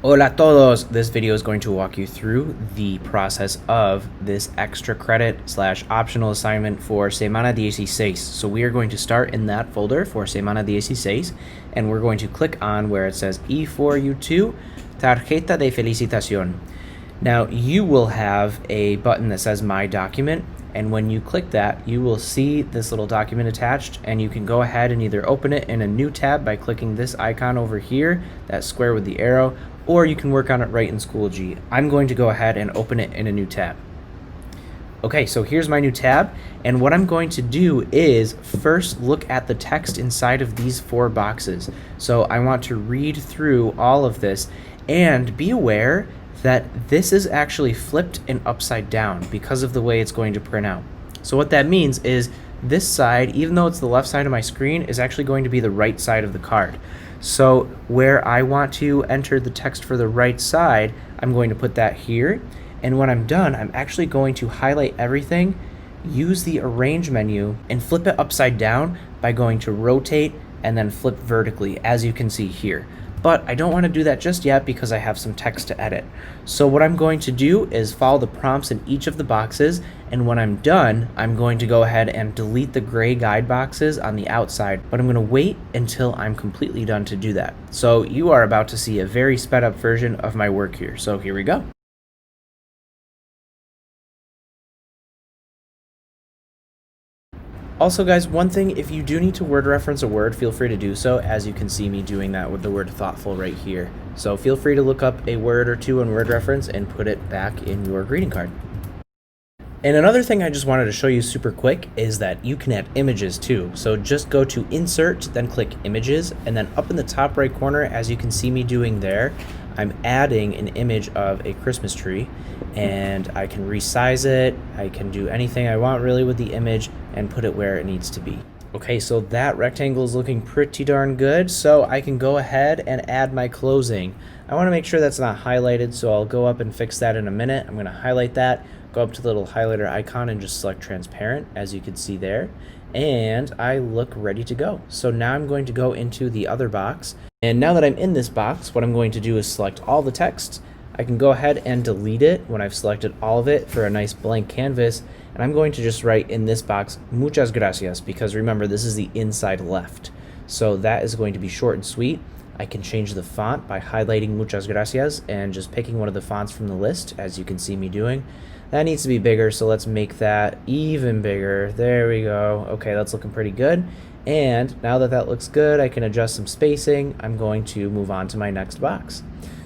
Hola a todos! This video is going to walk you through the process of this extra credit / optional assignment for Semana 16. So we are going to start in that folder for Semana 16, and we're going to click on where it says E4U2, Tarjeta de Felicitación. Now you will have a button that says My Document, and when you click that, you will see this little document attached, and you can go ahead and either open it in a new tab by clicking this icon over here, that square with the arrow, or you can work on it right in Schoology. I'm going to go ahead and open it in a new tab. Okay, so here's my new tab, and what I'm going to do is first look at the text inside of these 4 boxes. So I want to read through all of this, and be aware that this is actually flipped and upside down because of the way it's going to print out. So what that means is this side, even though it's the left side of my screen, is actually going to be the right side of the card. So where I want to enter the text for the right side, I'm going to put that here. And when I'm done, I'm actually going to highlight everything, use the Arrange menu, and flip it upside down by going to Rotate and then flip vertically, as you can see here. But I don't want to do that just yet because I have some text to edit. So what I'm going to do is follow the prompts in each of the boxes, and when I'm done, I'm going to go ahead and delete the gray guide boxes on the outside, but I'm going to wait until I'm completely done to do that. So you are about to see a very sped up version of my work here. So here we go. Also guys, one thing, if you do need to word reference a word, feel free to do so, as you can see me doing that with the word thoughtful right here. So feel free to look up a word or two in word reference and put it back in your greeting card. And another thing I just wanted to show you super quick is that you can add images too. So just go to Insert, then click Images, and then up in the top right corner, as you can see me doing there, I'm adding an image of a Christmas tree, and I can resize it, I can do anything I want really with the image and put it where it needs to be. Okay, so that rectangle is looking pretty darn good, so I can go ahead and add my closing. I want to make sure that's not highlighted, so I'll go up and fix that in a minute. I'm going to highlight that, go up to the little highlighter icon and just select transparent, as you can see there, and I look ready to go. So now I'm going to go into the other box, and now that I'm in this box, what I'm going to do is select all the text. I can go ahead and delete it when I've selected all of it for a nice blank canvas, and I'm going to just write in this box muchas gracias, because remember, this is the inside left, so that is going to be short and sweet. I can change the font by highlighting muchas gracias and just picking one of the fonts from the list, as you can see me doing. That needs to be bigger, so let's make that even bigger. There we go. Okay, that's looking pretty good. And now that that looks good, I can adjust some spacing. I'm going to move on to my next box.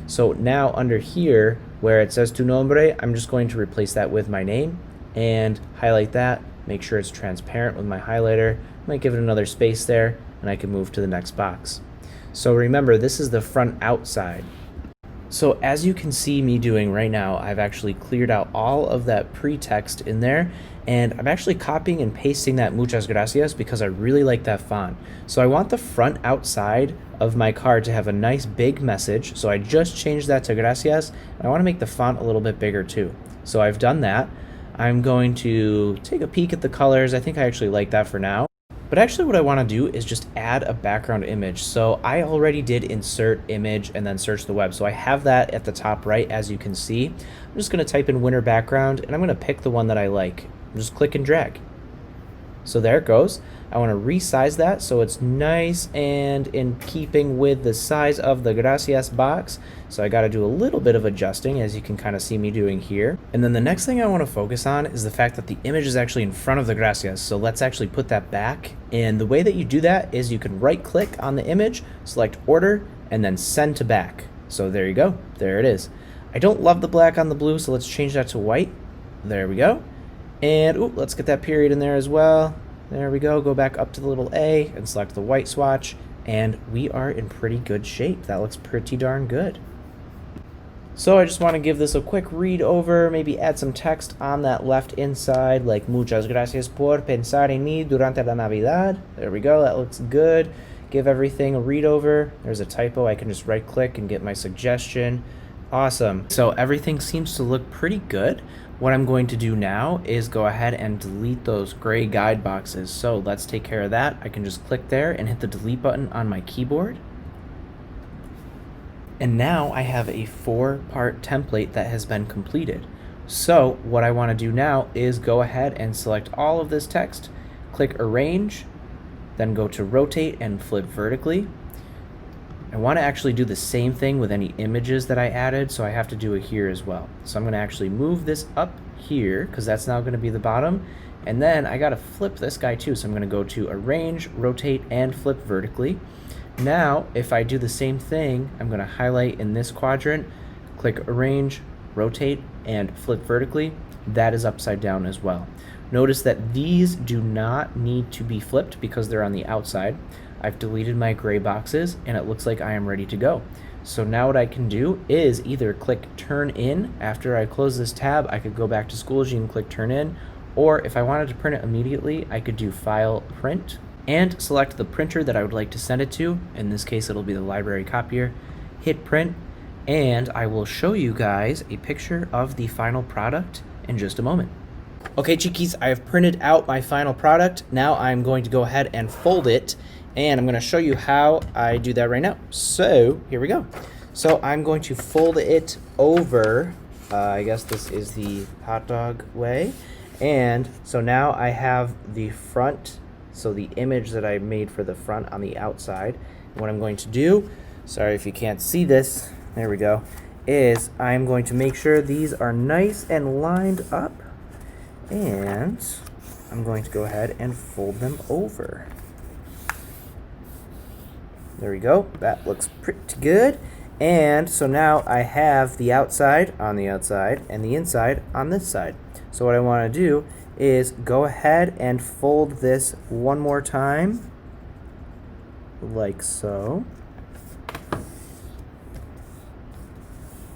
So now under here, where it says tu nombre, I'm just going to replace that with my name and highlight that, make sure it's transparent with my highlighter. Might give it another space there, and I can move to the next box. So remember, this is the front outside. So as you can see me doing right now, I've actually cleared out all of that pre-text in there, and I'm actually copying and pasting that muchas gracias because I really like that font. So I want the front outside of my card to have a nice big message, so I just changed that to gracias, and I want to make the font a little bit bigger too. So I've done that. I'm going to take a peek at the colors. I think I actually like that for now. But actually what I want to do is just add a background image. So I already did insert image and then search the web. So I have that at the top right, as you can see. I'm just going to type in winter background, and I'm going to pick the one that I like. Just click and drag. So there it goes. I want to resize that so it's nice and in keeping with the size of the gracias box. So I got to do a little bit of adjusting, as you can kind of see me doing here. And then the next thing I want to focus on is the fact that the image is actually in front of the gracias. So let's actually put that back. And the way that you do that is you can right click on the image, select order, and then send to back. So there you go. There it is. I don't love the black on the blue, so let's change that to white. There we go. And ooh, let's get that period in there as well. There we go. Go back up to the little A and select the white swatch, and we are in pretty good shape. That looks pretty darn good. So I just want to give this a quick read over, maybe add some text on that left inside, like muchas gracias por pensar en mí durante la Navidad. There we go. That looks good. Give everything a read over. There's a typo. I can just right click and get my suggestion. Awesome. So everything seems to look pretty good. What I'm going to do now is go ahead and delete those gray guide boxes. So let's take care of that. I can just click there and hit the delete button on my keyboard. And now I have a 4-part template that has been completed. So what I want to do now is go ahead and select all of this text, click Arrange, then go to Rotate and Flip Vertically. I want to actually do the same thing with any images that I added, so I have to do it here as well. So I'm going to actually move this up here, because that's now going to be the bottom, and then I got to flip this guy too, so I'm going to go to Arrange, Rotate, and Flip Vertically. Now, if I do the same thing, I'm going to highlight in this quadrant, click Arrange, Rotate, and Flip Vertically. That is upside down as well. Notice that these do not need to be flipped because they're on the outside. I've deleted my gray boxes, and it looks like I am ready to go. So now what I can do is either click Turn In. After I close this tab, I could go back to Schoology and click Turn In, or if I wanted to print it immediately, I could do File, Print, and select the printer that I would like to send it to. In this case, it'll be the library copier. Hit print, and I will show you guys a picture of the final product in just a moment. Okay, Chiquis, I have printed out my final product. Now I'm going to go ahead and fold it, and I'm going to show you how I do that right now. So here we go. So I'm going to fold it over. I guess this is the hot dog way. And so now I have the front, so the image that I made for the front on the outside. And what I'm going to do, sorry if you can't see this, there we go, is I'm going to make sure these are nice and lined up. And I'm going to go ahead and fold them over. There we go. That looks pretty good. And so now I have the outside on the outside and the inside on this side. So what I want to do is go ahead and fold this one more time, like so.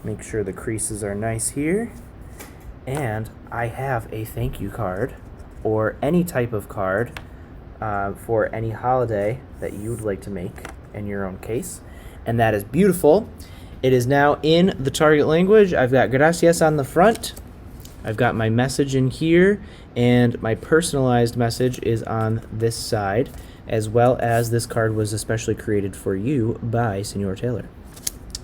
Make sure the creases are nice here. And I have a thank you card, or any type of card for any holiday that you would like to make in your own case. And that is beautiful. It is now in the target language. I've got gracias on the front. I've got my message in here, and my personalized message is on this side, as well as this card was especially created for you by Senor Taylor.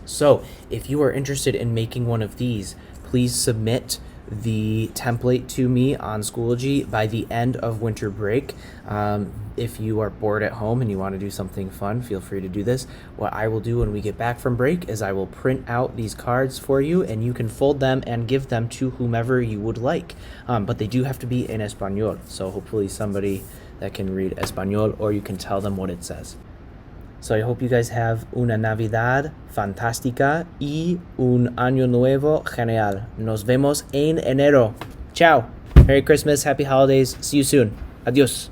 So if you are interested in making one of these, please submit the template to me on Schoology by the end of winter break. If you are bored at home and you want to do something fun, feel free to do this. What I will do when we get back from break is I will print out these cards for you, and you can fold them and give them to whomever you would like. But they do have to be in Espanol, so hopefully somebody that can read Espanol, or you can tell them what it says. So I hope you guys have una Navidad fantástica y un año nuevo genial. Nos vemos en enero. Ciao. Merry Christmas. Happy holidays. See you soon. Adios.